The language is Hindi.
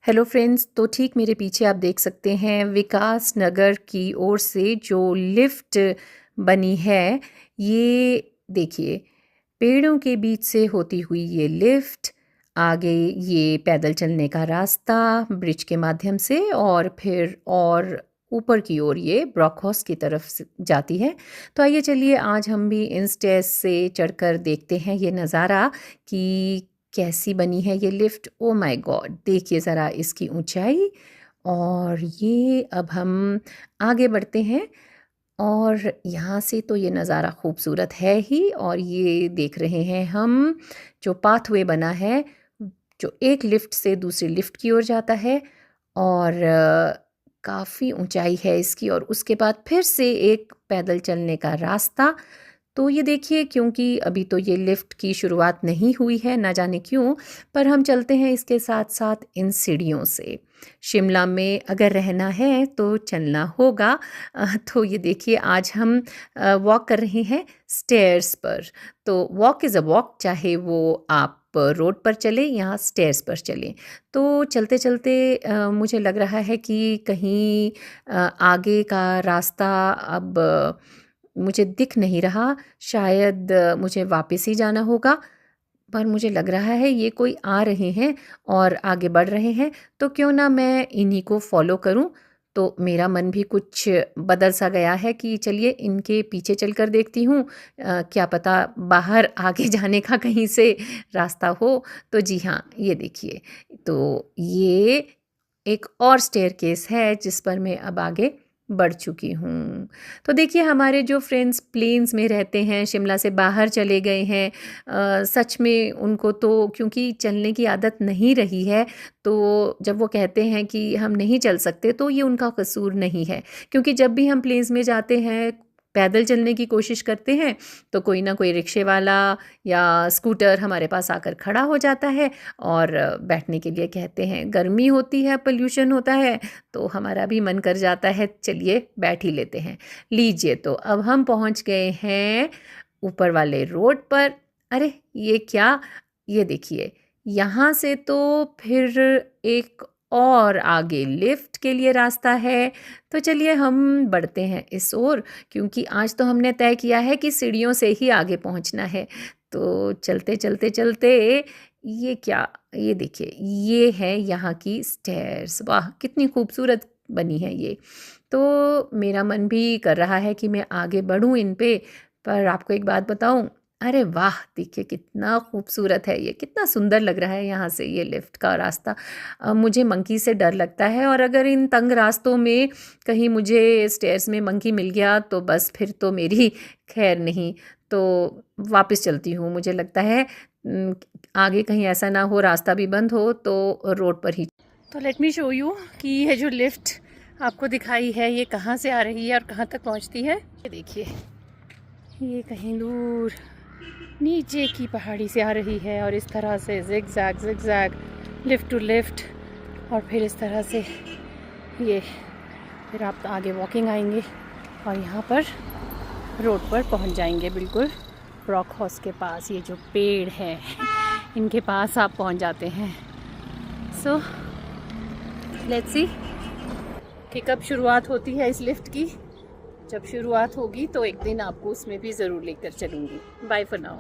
हेलो फ्रेंड्स, तो ठीक मेरे पीछे आप देख सकते हैं विकास नगर की ओर से जो लिफ्ट बनी है। ये देखिए, पेड़ों के बीच से होती हुई ये लिफ्ट, आगे ये पैदल चलने का रास्ता ब्रिज के माध्यम से और फिर और ऊपर की ओर ये ब्रॉकहाउस की तरफ जाती है। तो आइए चलिए आज हम भी इन स्टेयर्स से चढ़कर देखते हैं ये नज़ारा कि कैसी बनी है ये लिफ्ट। ओ माय गॉड, देखिए ज़रा इसकी ऊंचाई। और ये अब हम आगे बढ़ते हैं और यहाँ से तो ये नज़ारा खूबसूरत है ही। और ये देख रहे हैं हम जो पाथवे बना है जो एक लिफ्ट से दूसरी लिफ्ट की ओर जाता है। और काफ़ी ऊंचाई है इसकी और उसके बाद फिर से एक पैदल चलने का रास्ता। तो ये देखिए, क्योंकि अभी तो ये लिफ्ट की शुरुआत नहीं हुई है, ना जाने क्यों, पर हम चलते हैं इसके साथ साथ इन सीढ़ियों से। शिमला में अगर रहना है तो चलना होगा। तो ये देखिए, आज हम वॉक कर रहे हैं स्टेयर्स पर। तो वॉक इज़ अ वॉक, चाहे वो आप रोड पर चले या स्टेयर्स पर चलें। तो चलते चलते मुझे लग रहा है कि कहीं आगे का रास्ता अब मुझे दिख नहीं रहा। शायद मुझे वापस ही जाना होगा, पर मुझे लग रहा है ये कोई आ रहे हैं और आगे बढ़ रहे हैं, तो क्यों ना मैं इन्हीं को फॉलो करूं। तो मेरा मन भी कुछ बदल सा गया है कि चलिए इनके पीछे चलकर देखती हूँ, क्या पता बाहर आगे जाने का कहीं से रास्ता हो। तो जी हाँ, ये देखिए, तो ये एक और स्टेयरकेस है जिस पर मैं अब आगे बढ़ चुकी हूँ। तो देखिए, हमारे जो फ्रेंड्स प्लेन्स में रहते हैं, शिमला से बाहर चले गए हैं, सच में उनको तो क्योंकि चलने की आदत नहीं रही है, तो जब वो कहते हैं कि हम नहीं चल सकते, तो ये उनका कसूर नहीं है। क्योंकि जब भी हम प्लेन्स में जाते हैं, पैदल चलने की कोशिश करते हैं, तो कोई ना कोई रिक्शे वाला या स्कूटर हमारे पास आकर खड़ा हो जाता है और बैठने के लिए कहते हैं। गर्मी होती है, पोल्यूशन होता है, तो हमारा भी मन कर जाता है चलिए बैठ ही लेते हैं। लीजिए, तो अब हम पहुंच गए हैं ऊपर वाले रोड पर। अरे ये क्या, ये देखिए, यहाँ से तो फिर एक और आगे लिफ्ट के लिए रास्ता है। तो चलिए हम बढ़ते हैं इस ओर, क्योंकि आज तो हमने तय किया है कि सीढ़ियों से ही आगे पहुंचना है। तो चलते चलते चलते, ये क्या, ये देखिए, ये है यहाँ की स्टेयर्स। वाह, कितनी खूबसूरत बनी है ये। तो मेरा मन भी कर रहा है कि मैं आगे बढ़ूँ इन पे। पर आपको एक बात बताऊँ, अरे वाह, देखिए कितना खूबसूरत है ये, कितना सुंदर लग रहा है यहाँ से ये लिफ्ट का रास्ता। मुझे मंकी से डर लगता है, और अगर इन तंग रास्तों में कहीं मुझे स्टेयर्स में मंकी मिल गया तो बस फिर तो मेरी खैर नहीं। तो वापस चलती हूँ। मुझे लगता है आगे कहीं ऐसा ना हो रास्ता भी बंद हो, तो रोड पर ही। तो लेट मी शो यू कि ये जो लिफ्ट आपको दिखाई है ये कहाँ से आ रही है और कहाँ तक पहुँचती है। ये देखिए, ये कहीं दूर नीचे की पहाड़ी से आ रही है और इस तरह से zig zag lift to lift, और फिर इस तरह से ये फिर आप आगे वॉकिंग आएंगे और यहाँ पर रोड पर पहुँच जाएंगे, बिल्कुल ब्रॉकहाउस के पास। ये जो पेड़ है इनके पास आप पहुँच जाते हैं। सो लेट्स सी कि कब शुरुआत होती है इस लिफ्ट की। जब शुरुआत होगी तो एक दिन आपको उसमें भी ज़रूर लेकर चलूँगी। Bye for now.